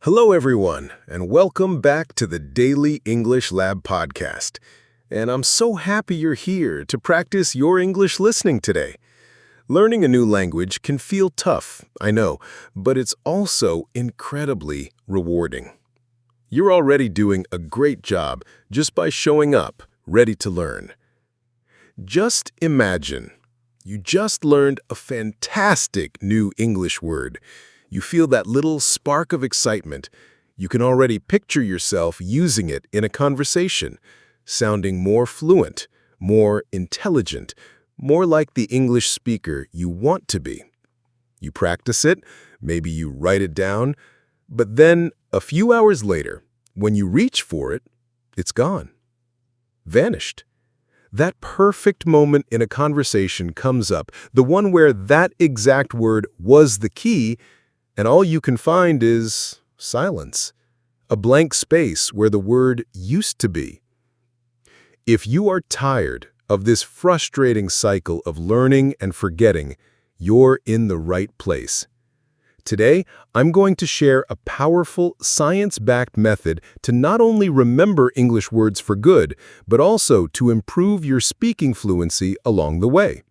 Hello, everyone, and welcome back to the Daily English Lab podcast. And I'm so happy you're here to practice your English listening today. Learning a new language can feel tough, I know, but it's also incredibly rewarding. You're already doing a great job just by showing up, ready to learn. Just imagine, you just learned a fantastic new English word. You feel that little spark of excitement. You can already picture yourself using it in a conversation, sounding more fluent, more intelligent, more like the English speaker you want to be. You practice it, maybe you write it down, but then a few hours later, when you reach for it, it's gone. Vanished. That perfect moment in a conversation comes up, the one where that exact word was the key, and all you can find is silence, a blank space where the word used to be. If you are tired of this frustrating cycle of learning and forgetting, you're in the right place. Today, I'm going to share a powerful, science-backed method to not only remember English words for good, but also to improve your speaking fluency along the way.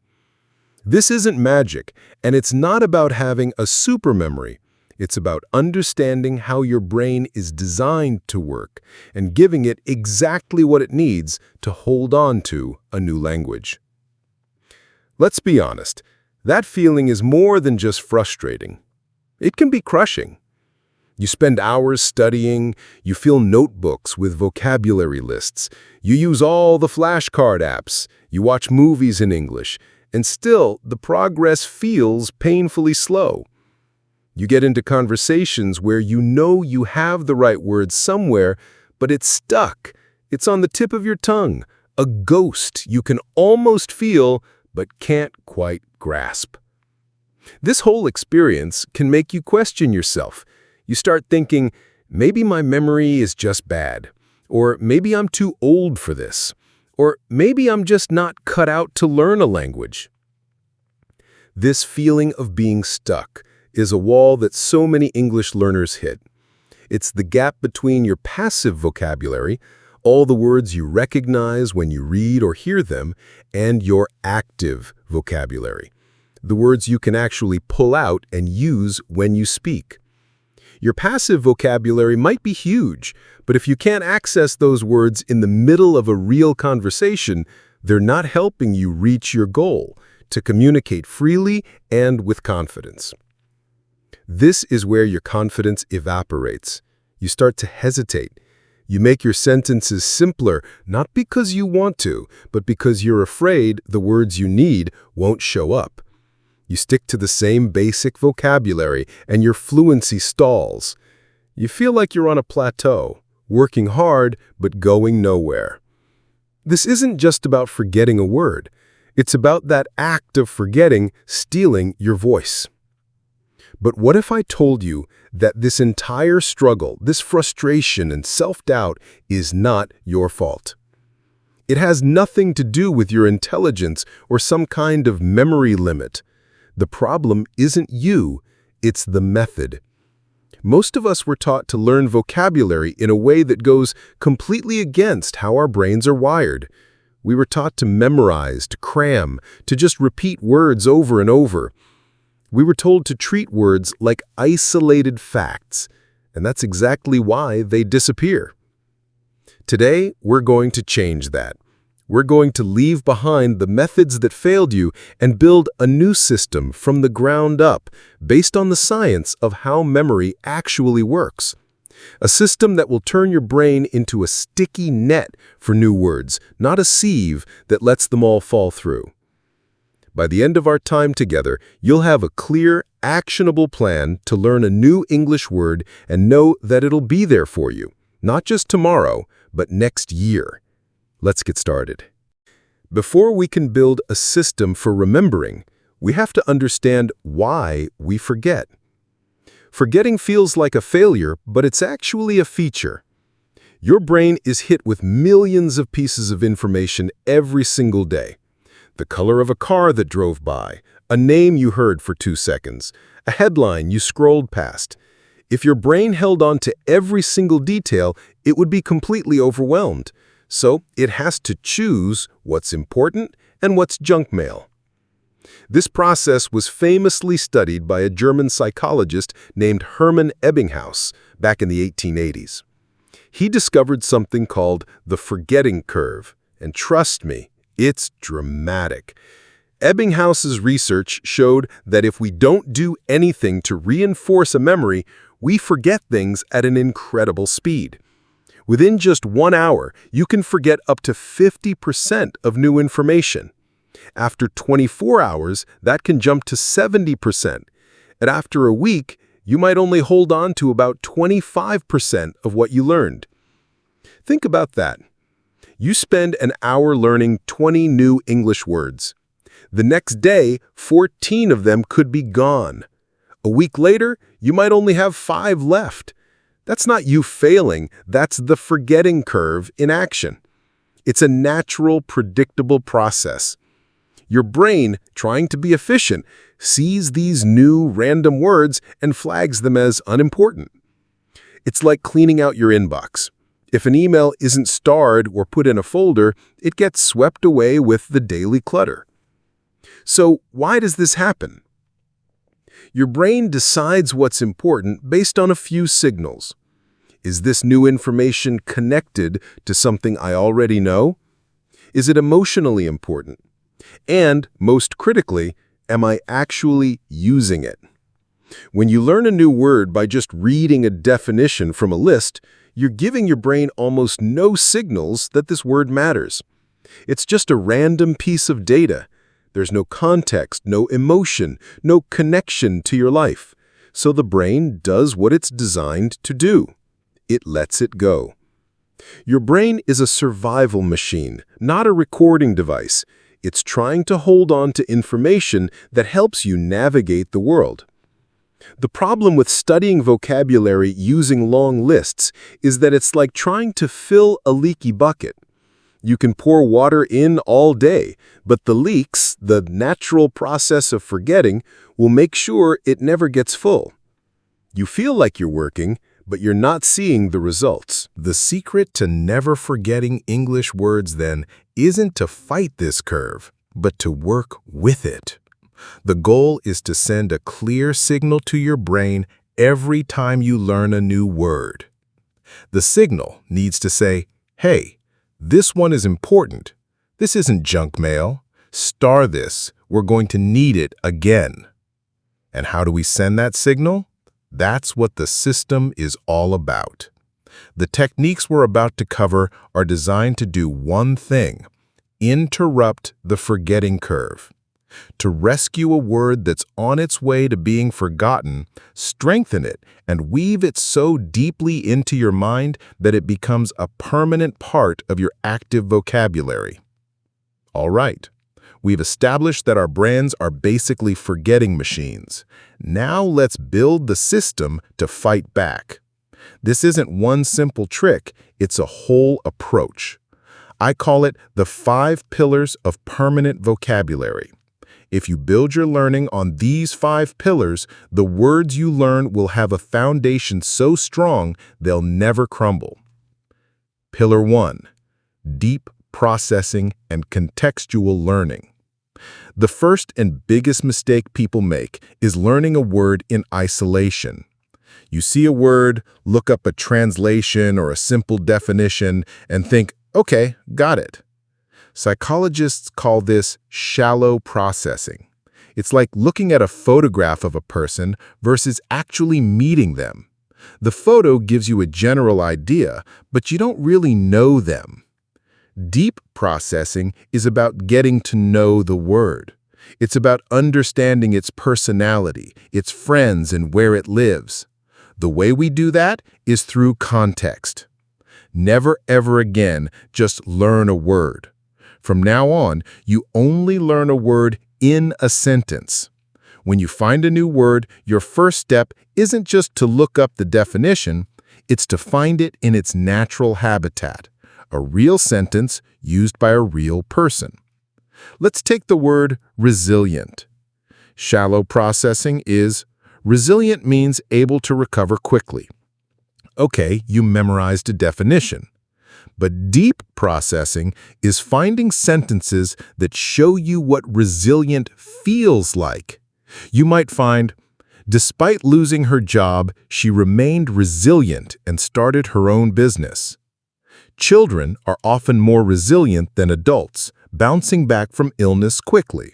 This isn't magic, and it's not about having a super memory. It's about understanding how your brain is designed to work and giving it exactly what it needs to hold on to a new language. Let's be honest, that feeling is more than just frustrating. It can be crushing. You spend hours studying, you fill notebooks with vocabulary lists, you use all the flashcard apps, you watch movies in English, and still, the progress feels painfully slow. You get into conversations where you know you have the right words somewhere, but it's stuck. It's on the tip of your tongue, a ghost you can almost feel, but can't quite grasp. This whole experience can make you question yourself. You start thinking, maybe my memory is just bad, or maybe I'm too old for this. Or maybe I'm just not cut out to learn a language. This feeling of being stuck is a wall that so many English learners hit. It's the gap between your passive vocabulary, all the words you recognize when you read or hear them, and your active vocabulary, the words you can actually pull out and use when you speak. Your passive vocabulary might be huge, but if you can't access those words in the middle of a real conversation, they're not helping you reach your goal, to communicate freely and with confidence. This is where your confidence evaporates. You start to hesitate. You make your sentences simpler, not because you want to, but because you're afraid the words you need won't show up. You stick to the same basic vocabulary, and your fluency stalls. You feel like you're on a plateau, working hard but going nowhere. This isn't just about forgetting a word. It's about that act of forgetting stealing your voice. But what if I told you that this entire struggle, this frustration and self-doubt is not your fault? It has nothing to do with your intelligence or some kind of memory limit. The problem isn't you, it's the method. Most of us were taught to learn vocabulary in a way that goes completely against how our brains are wired. We were taught to memorize, to cram, to just repeat words over and over. We were told to treat words like isolated facts, and that's exactly why they disappear. Today, we're going to change that. We're going to leave behind the methods that failed you and build a new system from the ground up based on the science of how memory actually works. A system that will turn your brain into a sticky net for new words, not a sieve that lets them all fall through. By the end of our time together, you'll have a clear, actionable plan to learn a new English word and know that it'll be there for you, not just tomorrow, but next year. Let's get started. Before we can build a system for remembering, we have to understand why we forget. Forgetting feels like a failure, but it's actually a feature. Your brain is hit with millions of pieces of information every single day. The color of a car that drove by, a name you heard for 2 seconds, a headline you scrolled past. If your brain held on to every single detail, it would be completely overwhelmed. So it has to choose what's important and what's junk mail. This process was famously studied by a German psychologist named Hermann Ebbinghaus back in the 1880s. He discovered something called the forgetting curve, and trust me, it's dramatic. Ebbinghaus's research showed that if we don't do anything to reinforce a memory, we forget things at an incredible speed. Within just 1 hour, you can forget up to 50% of new information. After 24 hours, that can jump to 70%. And after a week, you might only hold on to about 25% of what you learned. Think about that. You spend an hour learning 20 new English words. The next day, 14 of them could be gone. A week later, you might only have 5 left. That's not you failing, that's the forgetting curve in action. It's a natural, predictable process. Your brain, trying to be efficient, sees these new, random words and flags them as unimportant. It's like cleaning out your inbox. If an email isn't starred or put in a folder, it gets swept away with the daily clutter. So why does this happen? Your brain decides what's important based on a few signals. Is this new information connected to something I already know? Is it emotionally important? And, most critically, am I actually using it? When you learn a new word by just reading a definition from a list, you're giving your brain almost no signals that this word matters. It's just a random piece of data. There's no context, no emotion, no connection to your life. So the brain does what it's designed to do. It lets it go. Your brain is a survival machine, not a recording device. It's trying to hold on to information that helps you navigate the world. The problem with studying vocabulary using long lists is that it's like trying to fill a leaky bucket. You can pour water in all day, but the leaks, the natural process of forgetting, will make sure it never gets full. You feel like you're working, but you're not seeing the results. The secret to never forgetting English words, then, isn't to fight this curve, but to work with it. The goal is to send a clear signal to your brain every time you learn a new word. The signal needs to say, hey, this one is important. This isn't junk mail. Star this. We're going to need it again. And how do we send that signal? That's what the system is all about. The techniques we're about to cover are designed to do one thing: interrupt the forgetting curve. To rescue a word that's on its way to being forgotten, strengthen it and weave it so deeply into your mind that it becomes a permanent part of your active vocabulary. All right, we've established that our brains are basically forgetting machines. Now let's build the system to fight back. This isn't one simple trick, it's a whole approach. I call it the 5 pillars of permanent vocabulary. If you build your learning on these 5 pillars, the words you learn will have a foundation so strong they'll never crumble. Pillar 1: deep processing and contextual learning. The first and biggest mistake people make is learning a word in isolation. You see a word, look up a translation or a simple definition, and think, okay, got it. Psychologists call this shallow processing. It's like looking at a photograph of a person versus actually meeting them. The photo gives you a general idea, but you don't really know them. Deep processing is about getting to know the word. It's about understanding its personality, its friends, and where it lives. The way we do that is through context. Never ever again just learn a word. From now on, you only learn a word in a sentence. When you find a new word, your first step isn't just to look up the definition, it's to find it in its natural habitat, a real sentence used by a real person. Let's take the word resilient. Shallow processing is Resilient means able to recover quickly. Okay, you memorized a definition. But deep processing is finding sentences that show you what resilient feels like. You might find, despite losing her job, she remained resilient and started her own business. Children are often more resilient than adults, bouncing back from illness quickly.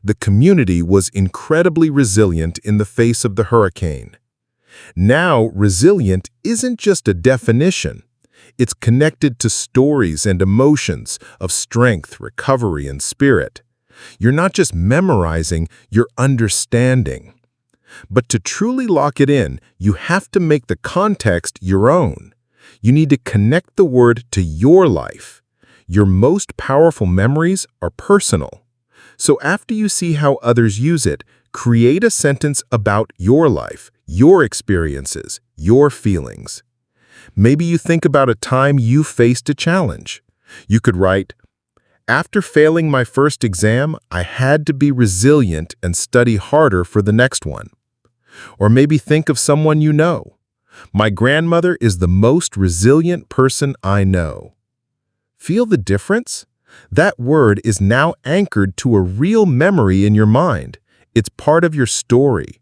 The community was incredibly resilient in the face of the hurricane. Now, resilient isn't just a definition. It's connected to stories and emotions of strength, recovery, and spirit. You're not just memorizing, you're understanding. But to truly lock it in, you have to make the context your own. You need to connect the word to your life. Your most powerful memories are personal. So after you see how others use it, create a sentence about your life, your experiences, your feelings. Maybe you think about a time you faced a challenge. You could write, "After failing my first exam, I had to be resilient and study harder for the next one." Or maybe think of someone you know. "My grandmother is the most resilient person I know." Feel the difference? That word is now anchored to a real memory in your mind. It's part of your story.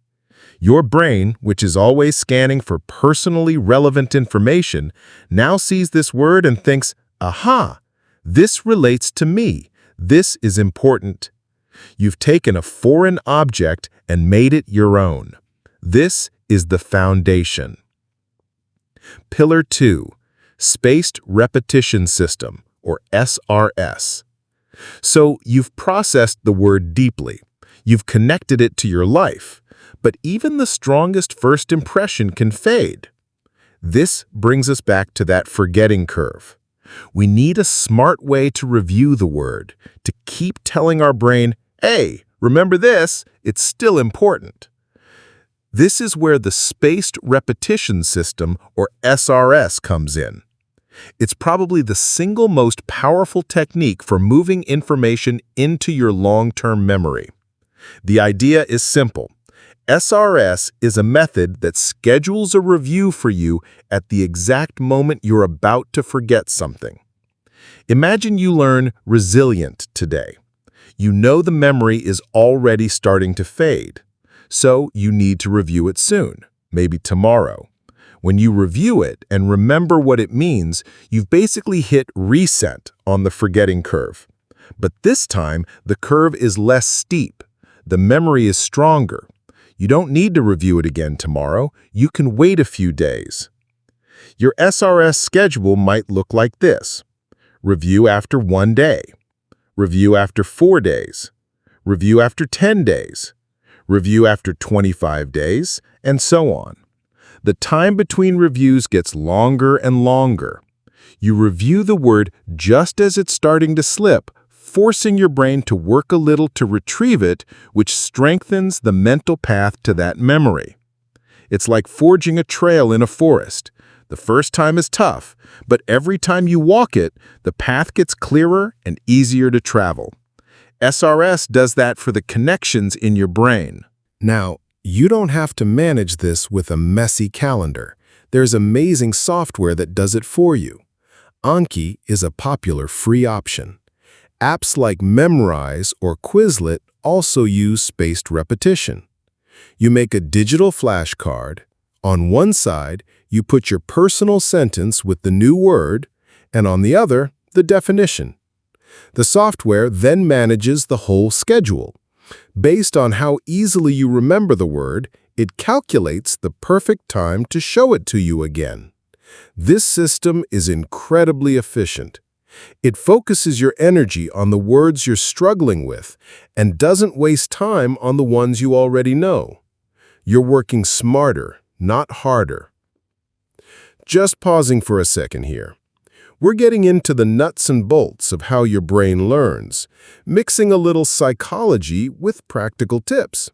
Your brain, which is always scanning for personally relevant information, now sees this word and thinks, "Aha, this relates to me. This is important." You've taken a foreign object and made it your own. This is the foundation. Pillar 2, Spaced Repetition System, or SRS. So you've processed the word deeply. You've connected it to your life. But even the strongest first impression can fade. This brings us back to that forgetting curve. We need a smart way to review the word, to keep telling our brain, "Hey, remember this, it's still important." This is where the spaced repetition system, or SRS, comes in. It's probably the single most powerful technique for moving information into your long-term memory. The idea is simple. SRS is a method that schedules a review for you at the exact moment you're about to forget something. Imagine you learn resilient today. You know the memory is already starting to fade, so you need to review it soon, maybe tomorrow. When you review it and remember what it means, you've basically hit reset on the forgetting curve. But this time, the curve is less steep. The memory is stronger. You don't need to review it again tomorrow. You can wait a few days. Your SRS schedule might look like this. Review after 1 day. Review after 4 days. Review after 10 days. Review after 25 days, and so on. The time between reviews gets longer and longer. You review the word just as it's starting to slip, forcing your brain to work a little to retrieve it, which strengthens the mental path to that memory. It's like forging a trail in a forest. The first time is tough, but every time you walk it, the path gets clearer and easier to travel. SRS does that for the connections in your brain. Now, you don't have to manage this with a messy calendar. There's amazing software that does it for you. Anki is a popular free option. Apps like Memrise or Quizlet also use spaced repetition. You make a digital flashcard. On one side, you put your personal sentence with the new word, and on the other, the definition. The software then manages the whole schedule. Based on how easily you remember the word, it calculates the perfect time to show it to you again. This system is incredibly efficient. It focuses your energy on the words you're struggling with and doesn't waste time on the ones you already know. You're working smarter, not harder. Just pausing for a second here. We're getting into the nuts and bolts of how your brain learns, mixing a little psychology with practical tips.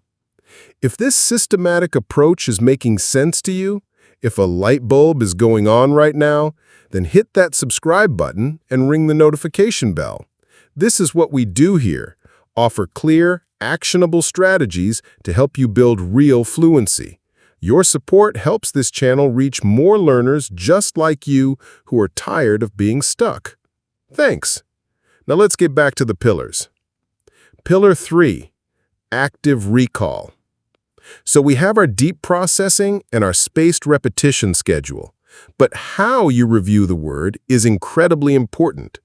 If this systematic approach is making sense to you, if a light bulb is going on right now, then hit that subscribe button and ring the notification bell. This is what we do here: offer clear, actionable strategies to help you build real fluency. Your support helps this channel reach more learners just like you who are tired of being stuck. Thanks. Now let's get back to the pillars. Pillar 3, active recall. So we have our deep processing and our spaced repetition schedule. But how you review the word is incredibly important.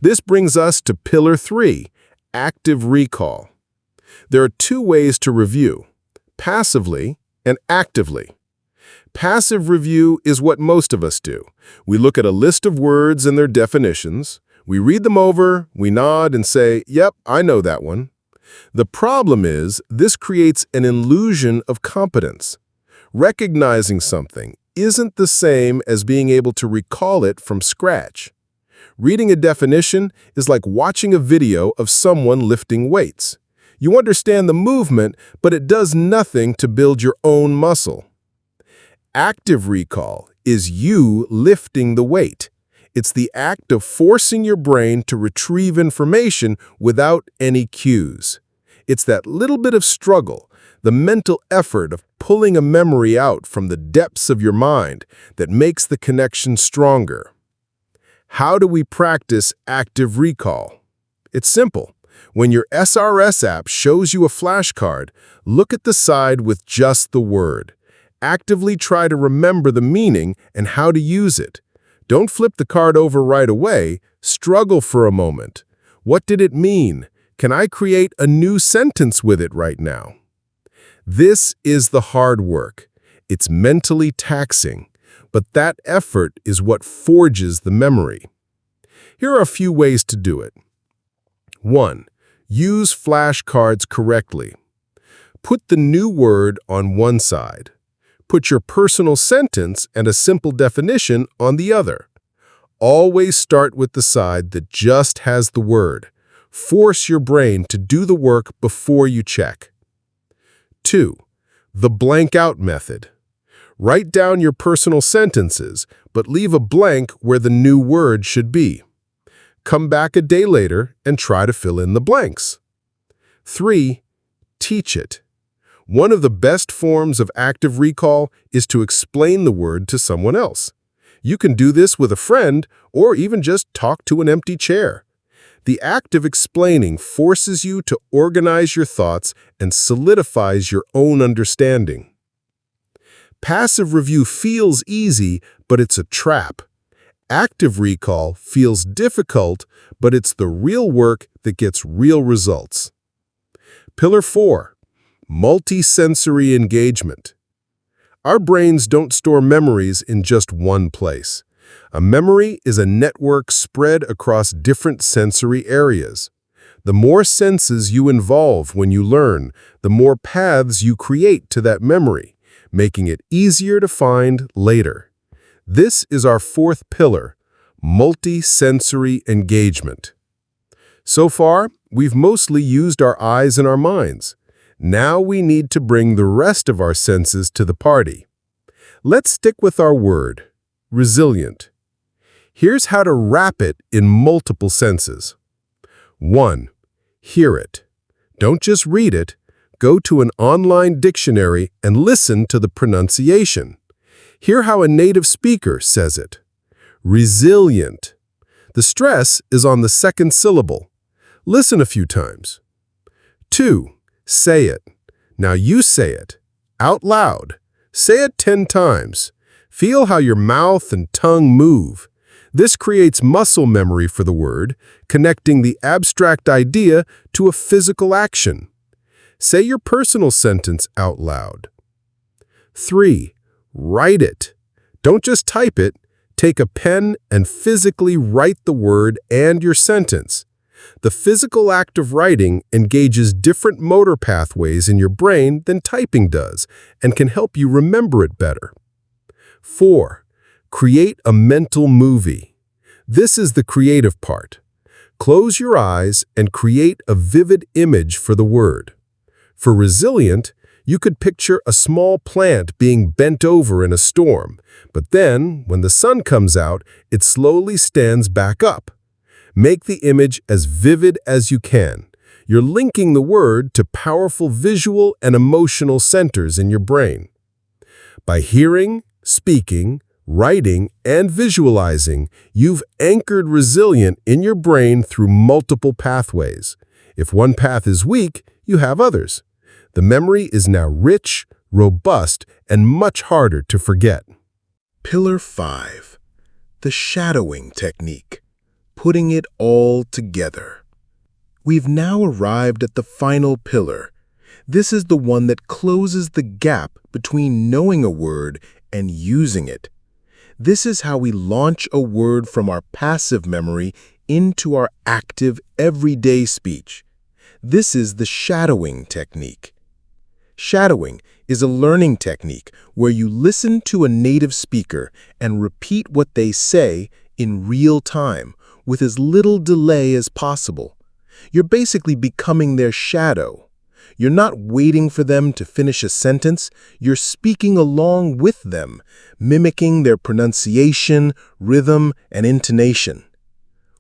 This brings us to Pillar 3, active recall. There are two ways to review, passively and actively. Passive review is what most of us do. We look at a list of words and their definitions. We read them over, we nod and say, "Yep, I know that one." The problem is, this creates an illusion of competence. Recognizing something isn't the same as being able to recall it from scratch. Reading a definition is like watching a video of someone lifting weights. You understand the movement, but it does nothing to build your own muscle. Active recall is you lifting the weight. It's the act of forcing your brain to retrieve information without any cues. It's that little bit of struggle, the mental effort of pulling a memory out from the depths of your mind that makes the connection stronger. How do we practice active recall? It's simple. When your SRS app shows you a flashcard, look at the side with just the word. Actively try to remember the meaning and how to use it. Don't flip the card over right away. Struggle for a moment. What did it mean? Can I create a new sentence with it right now? This is the hard work. It's mentally taxing, but that effort is what forges the memory. Here are a few ways to do it. 1. Use flashcards correctly. Put the new word on one side. Put your personal sentence and a simple definition on the other. Always start with the side that just has the word. Force your brain to do the work before you check. 2. The blank out method. Write down your personal sentences, but leave a blank where the new word should be. Come back a day later and try to fill in the blanks. 3. Teach it. One of the best forms of active recall is to explain the word to someone else. You can do this with a friend or even just talk to an empty chair. The act of explaining forces you to organize your thoughts and solidifies your own understanding. Passive review feels easy, but it's a trap. Active recall feels difficult, but it's the real work that gets real results. Pillar 4. Multisensory engagement. Our brains don't store memories in just one place. A memory is a network spread across different sensory areas. The more senses you involve when you learn, the more paths you create to that memory, making it easier to find later. This is our 4th pillar, multisensory engagement. So far, we've mostly used our eyes and our minds. Now we need to bring the rest of our senses to the party. Let's stick with our word, resilient. Here's how to wrap it in multiple senses. 1. Hear it. Don't just read it. Go to an online dictionary and listen to the pronunciation. Hear how a native speaker says it. Resilient. The stress is on the second syllable. Listen a few times. 2. Say it. Now you say it. Out loud. Say it 10 times. Feel how your mouth and tongue move. This creates muscle memory for the word, connecting the abstract idea to a physical action. Say your personal sentence out loud. 3. Write it. Don't just type it. Take a pen and physically write the word and your sentence. The physical act of writing engages different motor pathways in your brain than typing does and can help you remember it better. 4. Create a mental movie. This is the creative part. Close your eyes and create a vivid image for the word. For resilient, you could picture a small plant being bent over in a storm, but then, when the sun comes out, it slowly stands back up. Make the image as vivid as you can. You're linking the word to powerful visual and emotional centers in your brain. By hearing, speaking, writing, and visualizing, you've anchored resilient in your brain through multiple pathways. If one path is weak, you have others. The memory is now rich, robust, and much harder to forget. Pillar 5. The shadowing technique. Putting it all together. We've now arrived at the final pillar. This is the one that closes the gap between knowing a word and using it. This is how we launch a word from our passive memory into our active, everyday speech. This is the shadowing technique. Shadowing is a learning technique where you listen to a native speaker and repeat what they say in real time with as little delay as possible. You're basically becoming their shadow. You're not waiting for them to finish a sentence, you're speaking along with them, mimicking their pronunciation, rhythm, and intonation.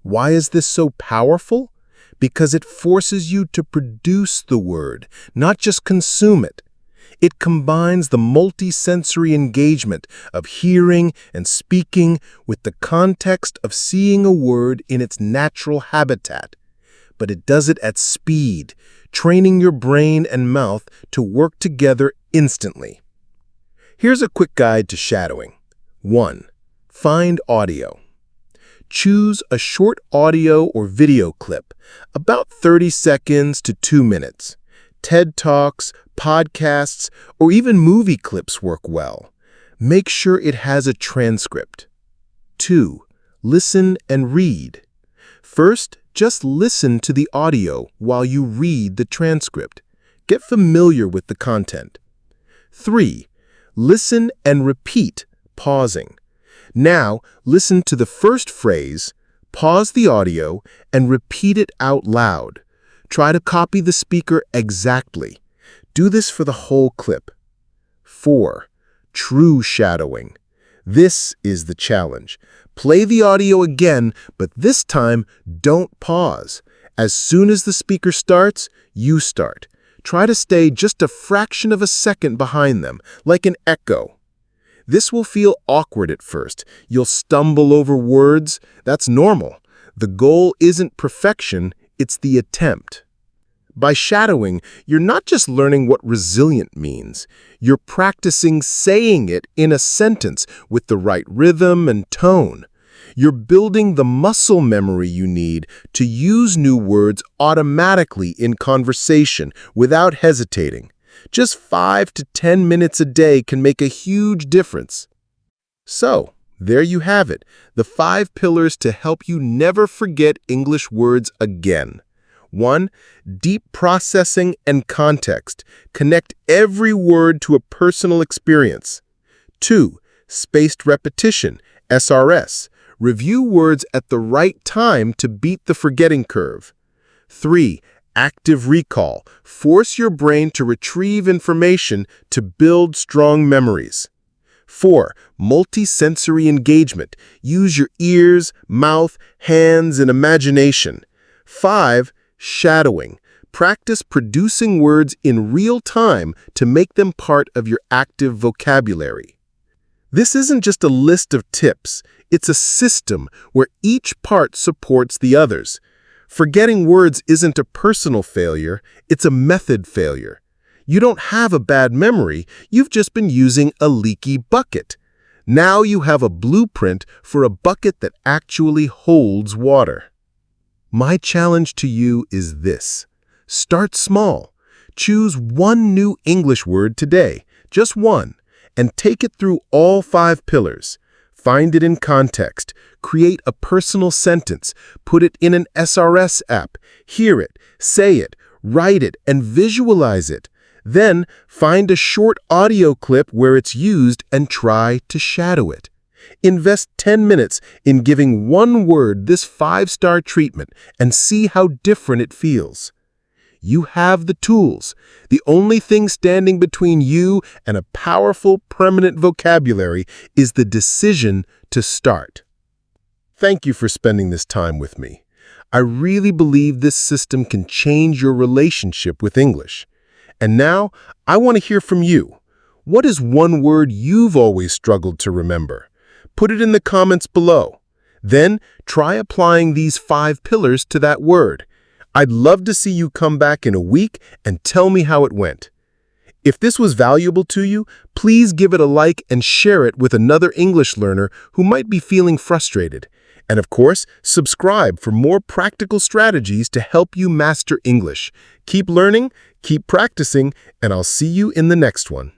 Why is this so powerful? Because it forces you to produce the word, not just consume it. It combines the multi-sensory engagement of hearing and speaking with the context of seeing a word in its natural habitat. But it does it at speed, training your brain and mouth to work together instantly. Here's a quick guide to shadowing. 1. Find audio. Choose a short audio or video clip, about 30 seconds to 2 minutes. TED Talks, podcasts, or even movie clips work well. Make sure it has a transcript. 2. Listen and read. First, just listen to the audio while you read the transcript. Get familiar with the content. 3. Listen and repeat, pausing. Now, listen to the first phrase, pause the audio, and repeat it out loud. Try to copy the speaker exactly. Do this for the whole clip. 4. True shadowing. This is the challenge. Play the audio again, but this time, don't pause. As soon as the speaker starts, you start. Try to stay just a fraction of a second behind them, like an echo. This will feel awkward at first. You'll stumble over words. That's normal. The goal isn't perfection, it's the attempt. By shadowing, you're not just learning what resilient means. You're practicing saying it in a sentence with the right rhythm and tone. You're building the muscle memory you need to use new words automatically in conversation without hesitating. Just 5 to 10 minutes a day can make a huge difference. So, there you have it, the 5 pillars to help you never forget English words again. 1. Deep processing and context. Connect every word to a personal experience. 2. Spaced repetition, SRS. Review words at the right time to beat the forgetting curve. 3. Active recall. Force your brain to retrieve information to build strong memories. 4. Multi-sensory engagement. Use your ears, mouth, hands, and imagination. 5. Shadowing. Practice producing words in real time to make them part of your active vocabulary. This isn't just a list of tips. It's a system where each part supports the others. Forgetting words isn't a personal failure, it's a method failure. You don't have a bad memory, you've just been using a leaky bucket. Now you have a blueprint for a bucket that actually holds water. My challenge to you is this. Start small. Choose one new English word today, just one, and take it through all 5 pillars. Find it in context. Create a personal sentence. Put it in an SRS app. Hear it, say it, write it, and visualize it. Then find a short audio clip where it's used and try to shadow it. Invest 10 minutes in giving one word this 5-star treatment and see how different it feels. You have the tools. The only thing standing between you and a powerful, permanent vocabulary is the decision to start. Thank you for spending this time with me. I really believe this system can change your relationship with English. And now, I want to hear from you. What is one word you've always struggled to remember? Put it in the comments below. Then, try applying these 5 pillars to that word. I'd love to see you come back in a week and tell me how it went. If this was valuable to you, please give it a like and share it with another English learner who might be feeling frustrated. And of course, subscribe for more practical strategies to help you master English. Keep learning, keep practicing, and I'll see you in the next one.